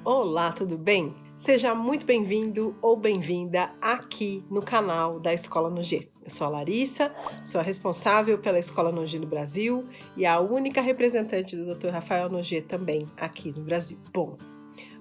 Olá, tudo bem? Seja muito bem-vindo ou bem-vinda aqui no canal da Escola no G. Eu sou a Larissa, sou a responsável pela Escola no G no Brasil e a única representante do Dr. Rafael Nogueira também aqui no Brasil. Bom,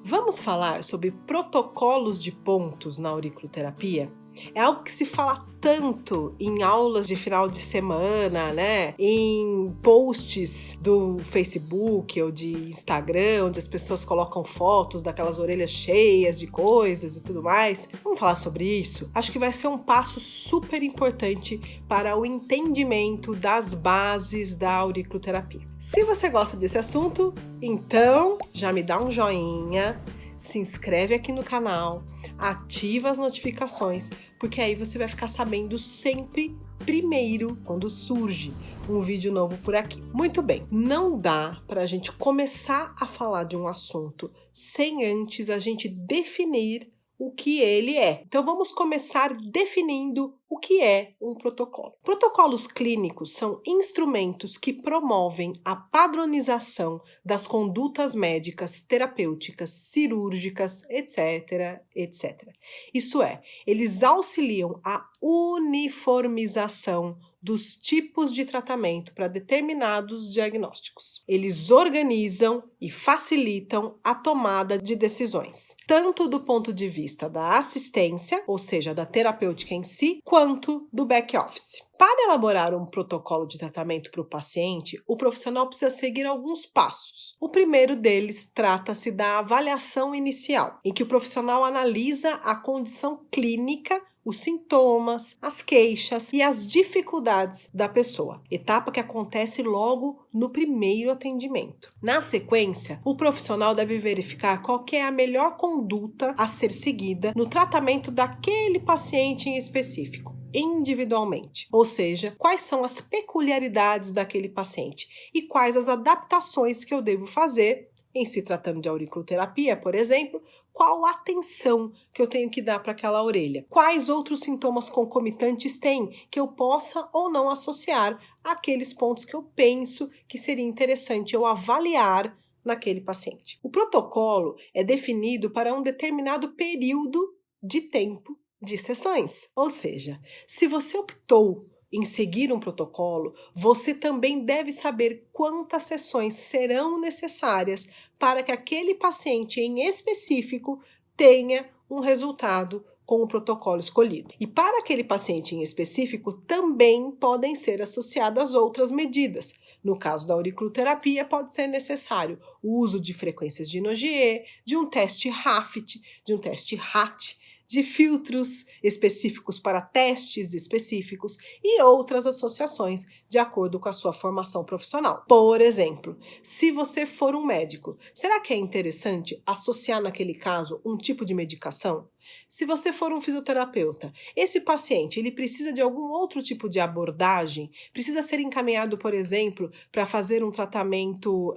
vamos falar sobre protocolos de pontos na auriculoterapia? É algo que se fala tanto em aulas de final de semana, né? Em posts do Facebook ou de Instagram, onde as pessoas colocam fotos daquelas orelhas cheias de coisas e tudo mais. Vamos falar sobre isso? Acho que vai ser um passo super importante para o entendimento das bases da auriculoterapia. Se você gosta desse assunto, então já me dá um joinha, se inscreve aqui no canal, ativa as notificações, porque aí você vai ficar sabendo sempre primeiro quando surge um vídeo novo por aqui. Muito bem, não dá para a gente começar a falar de um assunto sem antes a gente definir o que ele é. Então vamos começar definindo o que é um protocolo. Protocolos clínicos são instrumentos que promovem a padronização das condutas médicas, terapêuticas, cirúrgicas, etc, etc. Isso é, eles auxiliam a uniformização dos tipos de tratamento para determinados diagnósticos. Eles organizam e facilitam a tomada de decisões, tanto do ponto de vista da assistência, ou seja, da terapêutica em si, quanto do back-office. Para elaborar um protocolo de tratamento para o paciente, o profissional precisa seguir alguns passos. O primeiro deles trata-se da avaliação inicial, em que o profissional analisa a condição clínica, os sintomas, as queixas e as dificuldades da pessoa, etapa que acontece logo no primeiro atendimento. Na sequência, o profissional deve verificar qual que é a melhor conduta a ser seguida no tratamento daquele paciente em específico, individualmente, ou seja, quais são as peculiaridades daquele paciente e quais as adaptações que eu devo fazer. Em se tratando de auriculoterapia, por exemplo, qual atenção que eu tenho que dar para aquela orelha? Quais outros sintomas concomitantes tem que eu possa ou não associar àqueles pontos que eu penso que seria interessante eu avaliar naquele paciente? O protocolo é definido para um determinado período de tempo de sessões, ou seja, se você optou em seguir um protocolo, você também deve saber quantas sessões serão necessárias para que aquele paciente em específico tenha um resultado com o protocolo escolhido. E para aquele paciente em específico também podem ser associadas outras medidas. No caso da auriculoterapia, pode ser necessário o uso de frequências de Nogier, de um teste RAFT, de um teste RAT, de filtros específicos para testes específicos e outras associações de acordo com a sua formação profissional. Por exemplo, se você for um médico, será que é interessante associar naquele caso um tipo de medicação? Se você for um fisioterapeuta, esse paciente ele precisa de algum outro tipo de abordagem? Precisa ser encaminhado, por exemplo, para fazer um tratamento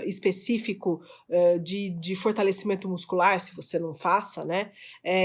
específico de fortalecimento muscular, se você não faça, né?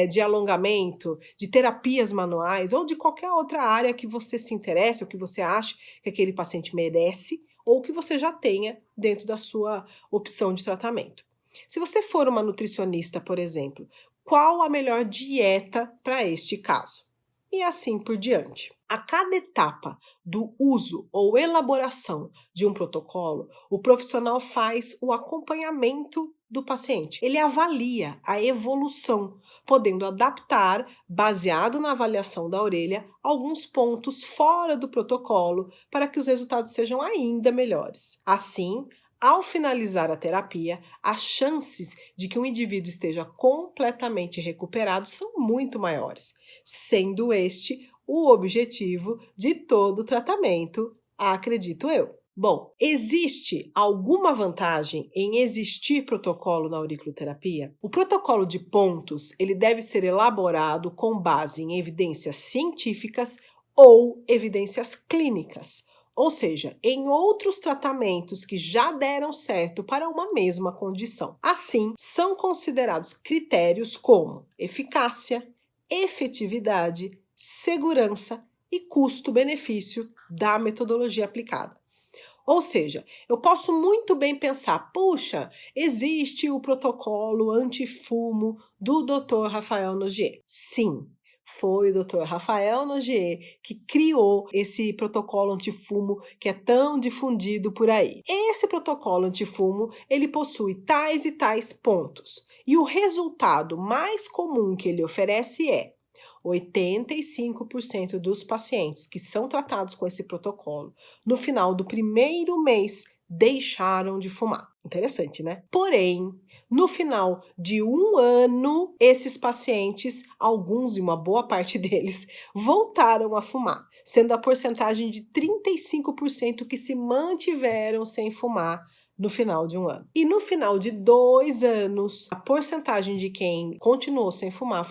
De alongamento, de terapias manuais ou de qualquer outra área que você se interesse ou que você ache que aquele paciente merece ou que você já tenha dentro da sua opção de tratamento. Se você for uma nutricionista, por exemplo, qual a melhor dieta para este caso? E assim por diante. A cada etapa do uso ou elaboração de um protocolo, o profissional faz o acompanhamento do paciente. Ele avalia a evolução, podendo adaptar, baseado na avaliação da orelha, alguns pontos fora do protocolo para que os resultados sejam ainda melhores. Assim, ao finalizar a terapia, as chances de que um indivíduo esteja completamente recuperado são muito maiores, sendo este o objetivo de todo o tratamento, acredito eu. Bom, existe alguma vantagem em existir protocolo na auriculoterapia? O protocolo de pontos, ele deve ser elaborado com base em evidências científicas ou evidências clínicas, ou seja, em outros tratamentos que já deram certo para uma mesma condição. Assim, são considerados critérios como eficácia, efetividade, segurança e custo-benefício da metodologia aplicada. Ou seja, eu posso muito bem pensar, puxa, existe o protocolo antifumo do Dr. Rafael Nogier. Sim, foi o Dr. Rafael Nogier que criou esse protocolo antifumo que é tão difundido por aí. Esse protocolo antifumo, ele possui tais e tais pontos. E o resultado mais comum que ele oferece é 85% dos pacientes que são tratados com esse protocolo, no final do primeiro mês, deixaram de fumar. Interessante, né? Porém, no final de um ano, esses pacientes, alguns e uma boa parte deles, voltaram a fumar, sendo a porcentagem de 35% que se mantiveram sem fumar no final de um ano. E no final de 2 anos, a porcentagem de quem continuou sem fumar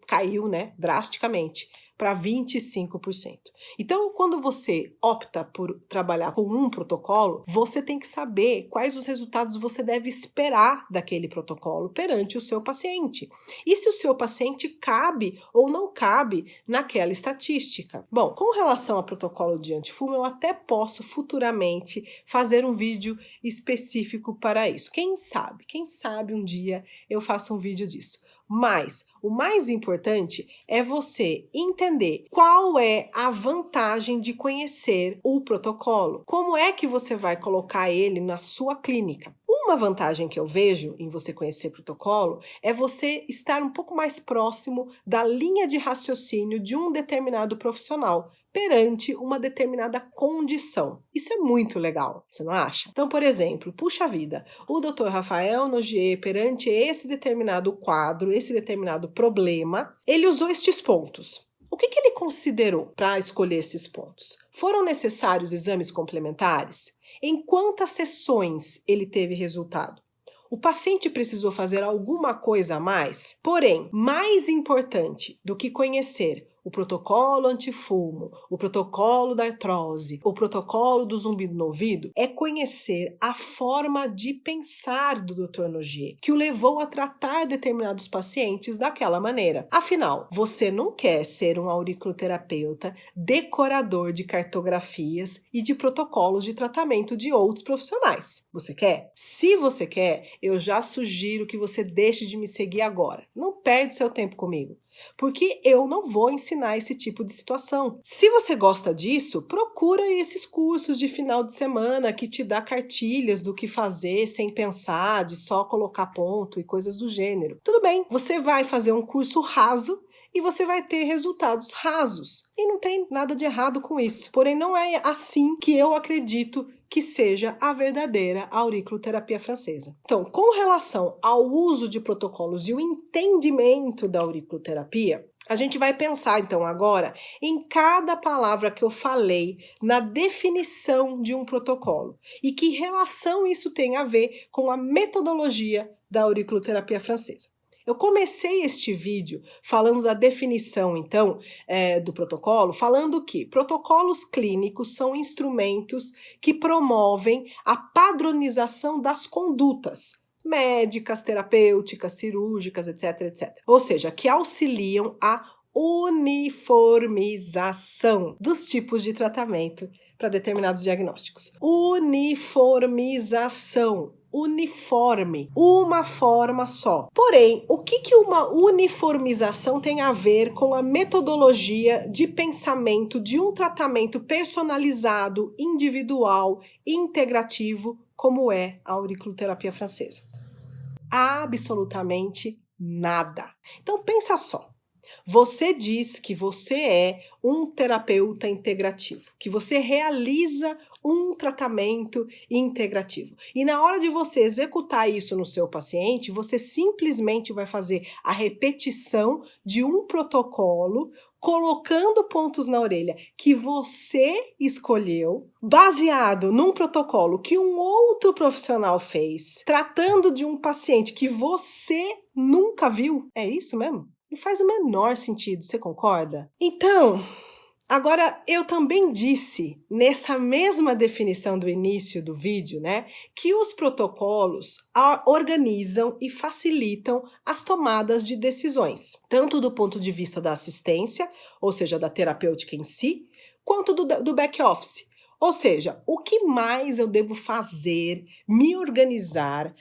caiu, né, drasticamente para 25%. Então, quando você opta por trabalhar com um protocolo, você tem que saber quais os resultados você deve esperar daquele protocolo perante o seu paciente. E se o seu paciente cabe ou não cabe naquela estatística. Bom, com relação ao protocolo de antifumo, eu até posso futuramente fazer um vídeo específico para isso. Quem sabe um dia eu faço um vídeo disso. Mas o mais importante é você entender qual é a vantagem de conhecer o protocolo. Como é que você vai colocar ele na sua clínica? Uma vantagem que eu vejo em você conhecer protocolo é você estar um pouco mais próximo da linha de raciocínio de um determinado profissional perante uma determinada condição. Isso é muito legal, você não acha? Então, por exemplo, puxa vida, o Dr. Rafael Nogier, perante esse determinado quadro, esse determinado problema, ele usou estes pontos. O que ele considerou para escolher esses pontos? Foram necessários exames complementares? Em quantas sessões ele teve resultado? O paciente precisou fazer alguma coisa a mais? Porém, mais importante do que conhecer o protocolo antifumo, o protocolo da artrose, o protocolo do zumbido no ouvido, é conhecer a forma de pensar do Dr. Nogier, que o levou a tratar determinados pacientes daquela maneira. Afinal, você não quer ser um auriculoterapeuta decorador de cartografias e de protocolos de tratamento de outros profissionais. Você quer? Se você quer, eu já sugiro que você deixe de me seguir agora. Não perde seu tempo comigo, porque eu não vou ensinar esse tipo de situação. Se você gosta disso, procura esses cursos de final de semana que te dá cartilhas do que fazer sem pensar, de só colocar ponto e coisas do gênero. Tudo bem, você vai fazer um curso raso e você vai ter resultados rasos. E não tem nada de errado com isso. Porém, não é assim que eu acredito que seja a verdadeira auriculoterapia francesa. Então, com relação ao uso de protocolos e o entendimento da auriculoterapia, a gente vai pensar então agora em cada palavra que eu falei na definição de um protocolo e que relação isso tem a ver com a metodologia da auriculoterapia francesa. Eu comecei este vídeo falando da definição, então, do protocolo, falando que protocolos clínicos são instrumentos que promovem a padronização das condutas médicas, terapêuticas, cirúrgicas, etc, etc. Ou seja, que auxiliam a uniformização dos tipos de tratamento para determinados diagnósticos. Uniformização. Uniforme, uma forma só. Porém, o que uma uniformização tem a ver com a metodologia de pensamento de um tratamento personalizado, individual, integrativo, como é a auriculoterapia francesa? Absolutamente nada. Então pensa só. Você diz que você é um terapeuta integrativo, que você realiza um tratamento integrativo. E na hora de você executar isso no seu paciente, você simplesmente vai fazer a repetição de um protocolo, colocando pontos na orelha que você escolheu, baseado num protocolo que um outro profissional fez, tratando de um paciente que você nunca viu. É isso mesmo? Não faz o menor sentido, você concorda? Então, agora eu também disse, nessa mesma definição do início do vídeo, né, que os protocolos organizam e facilitam as tomadas de decisões, tanto do ponto de vista da assistência, ou seja, da terapêutica em si, quanto do back-office, Ou seja, o que mais eu devo fazer, me organizar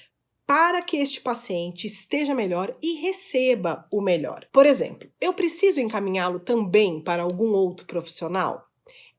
para que este paciente esteja melhor e receba o melhor? Por exemplo, eu preciso encaminhá-lo também para algum outro profissional?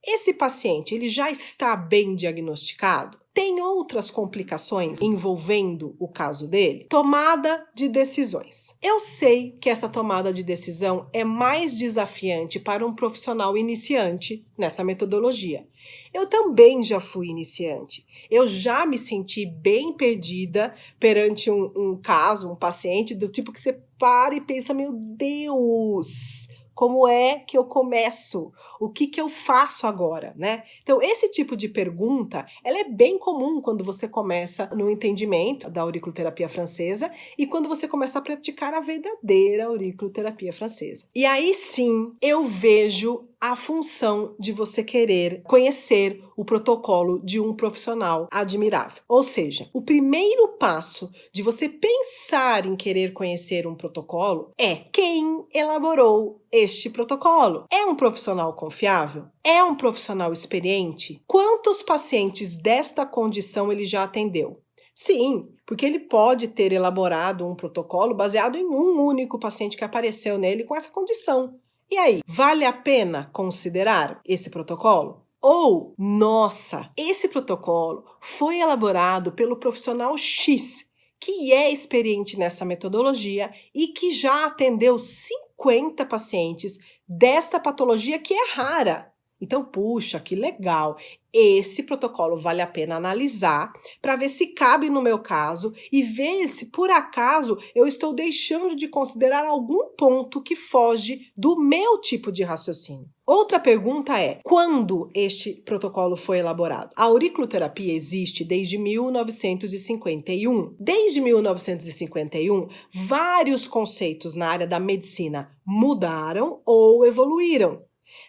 Esse paciente, ele já está bem diagnosticado? Tem outras complicações envolvendo o caso dele? Tomada de decisões. Eu sei que essa tomada de decisão é mais desafiante para um profissional iniciante nessa metodologia. Eu também já fui iniciante. Eu já me senti bem perdida perante um caso, um paciente, do tipo que você para e pensa: meu Deus! Como é que eu começo? O que que eu faço agora, né? Então, esse tipo de pergunta, ela é bem comum quando você começa no entendimento da auriculoterapia francesa e quando você começa a praticar a verdadeira auriculoterapia francesa. E aí sim, eu vejo a função de você querer conhecer o protocolo de um profissional admirável. Ou seja, o primeiro passo de você pensar em querer conhecer um protocolo é quem elaborou este protocolo. É um profissional confiável? É um profissional experiente? Quantos pacientes desta condição ele já atendeu? Sim, porque ele pode ter elaborado um protocolo baseado em um único paciente que apareceu nele com essa condição. E aí, vale a pena considerar esse protocolo? Ou, nossa, esse protocolo foi elaborado pelo profissional X, que é experiente nessa metodologia e que já atendeu 50 pacientes desta patologia que é rara. Então, puxa, que legal! Esse protocolo vale a pena analisar para ver se cabe no meu caso e ver se por acaso eu estou deixando de considerar algum ponto que foge do meu tipo de raciocínio. Outra pergunta é: quando este protocolo foi elaborado? A auriculoterapia existe desde 1951. Desde 1951, vários conceitos na área da medicina mudaram ou evoluíram.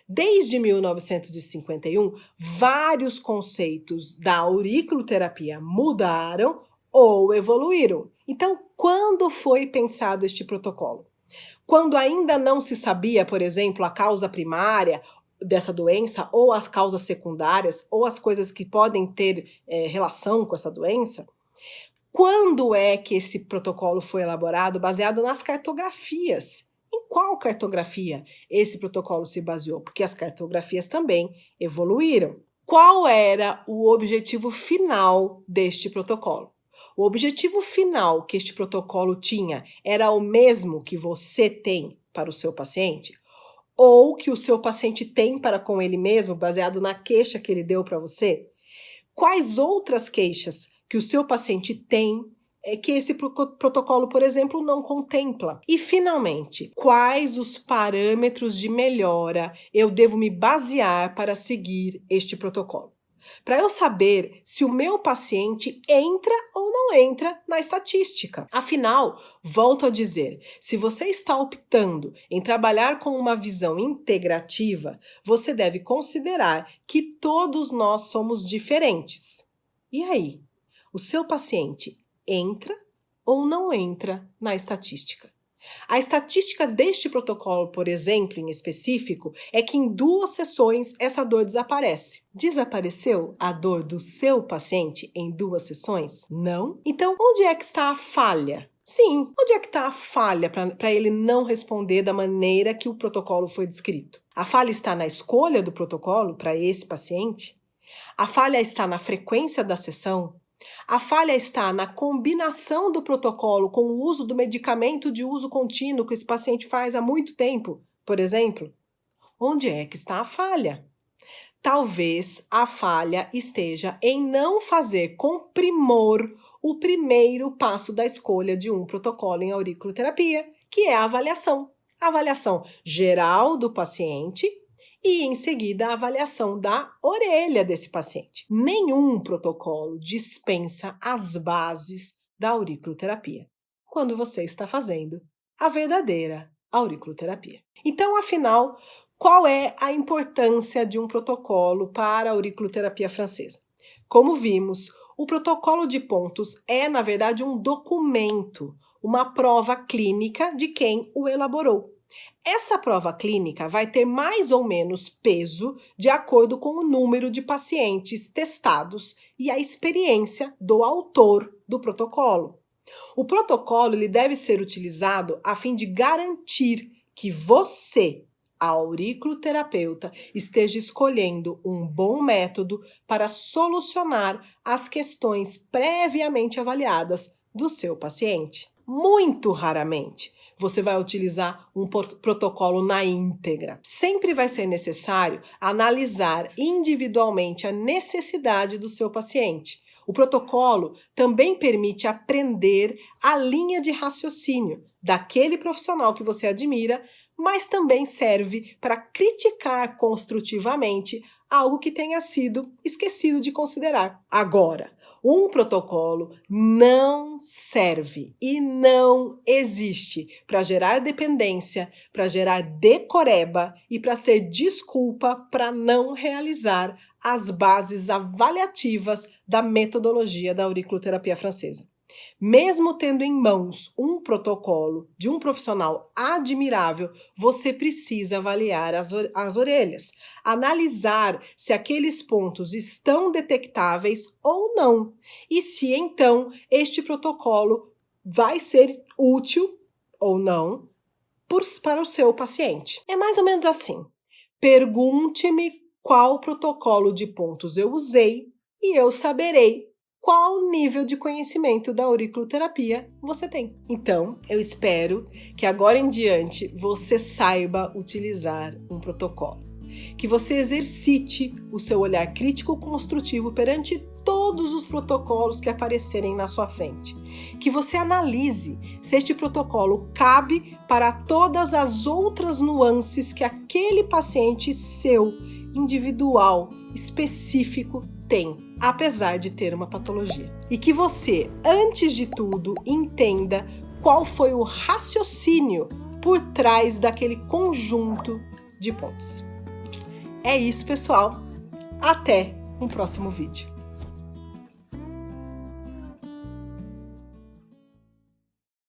Desde 1951, vários conceitos da auriculoterapia mudaram ou evoluíram. Então, quando foi pensado este protocolo? Quando ainda não se sabia, por exemplo, a causa primária dessa doença, ou as causas secundárias, ou as coisas que podem ter relação com essa doença? Quando é que esse protocolo foi elaborado? Baseado nas cartografias. Em qual cartografia esse protocolo se baseou? Porque as cartografias também evoluíram. Qual era o objetivo final deste protocolo? O objetivo final que este protocolo tinha era o mesmo que você tem para o seu paciente? Ou que o seu paciente tem para com ele mesmo, baseado na queixa que ele deu para você? Quais outras queixas que o seu paciente tem que esse protocolo, por exemplo, não contempla? E, finalmente, quais os parâmetros de melhora eu devo me basear para seguir este protocolo? Para eu saber se o meu paciente entra ou não entra na estatística. Afinal, volto a dizer, se você está optando em trabalhar com uma visão integrativa, você deve considerar que todos nós somos diferentes. E aí, o seu paciente entra ou não entra na estatística? A estatística deste protocolo, por exemplo, em específico, é que em 2 sessões essa dor desaparece. Desapareceu a dor do seu paciente em 2 sessões? Não? Então, onde é que está a falha? Sim, onde é que está a falha para ele não responder da maneira que o protocolo foi descrito? A falha está na escolha do protocolo para esse paciente? A falha está na frequência da sessão? A falha está na combinação do protocolo com o uso do medicamento de uso contínuo que esse paciente faz há muito tempo, por exemplo? Onde é que está a falha? Talvez a falha esteja em não fazer com primor o primeiro passo da escolha de um protocolo em auriculoterapia, que é a avaliação. A avaliação geral do paciente e, em seguida, a avaliação da orelha desse paciente. Nenhum protocolo dispensa as bases da auriculoterapia quando você está fazendo a verdadeira auriculoterapia. Então, afinal, qual é a importância de um protocolo para a auriculoterapia francesa? Como vimos, o protocolo de pontos é, na verdade, um documento, uma prova clínica de quem o elaborou. Essa prova clínica vai ter mais ou menos peso de acordo com o número de pacientes testados e a experiência do autor do protocolo. O protocolo ele deve ser utilizado a fim de garantir que você, auriculoterapeuta, esteja escolhendo um bom método para solucionar as questões previamente avaliadas do seu paciente. Muito raramente você vai utilizar um protocolo na íntegra. Sempre vai ser necessário analisar individualmente a necessidade do seu paciente. O protocolo também permite aprender a linha de raciocínio daquele profissional que você admira, mas também serve para criticar construtivamente algo que tenha sido esquecido de considerar. Agora, um protocolo não serve e não existe para gerar dependência, para gerar decoreba e para ser desculpa para não realizar as bases avaliativas da metodologia da auriculoterapia francesa. Mesmo tendo em mãos um protocolo de um profissional admirável, você precisa avaliar as orelhas, analisar se aqueles pontos estão detectáveis ou não, e se então este protocolo vai ser útil ou não para o seu paciente. É mais ou menos assim: pergunte-me qual protocolo de pontos eu usei e eu saberei qual nível de conhecimento da auriculoterapia você tem. Então, eu espero que agora em diante você saiba utilizar um protocolo, que você exercite o seu olhar crítico construtivo perante todos os protocolos que aparecerem na sua frente, que você analise se este protocolo cabe para todas as outras nuances que aquele paciente seu, individual, específico, tem, apesar de ter uma patologia. E que você, antes de tudo, entenda qual foi o raciocínio por trás daquele conjunto de pontos. É isso, pessoal. Até um próximo vídeo.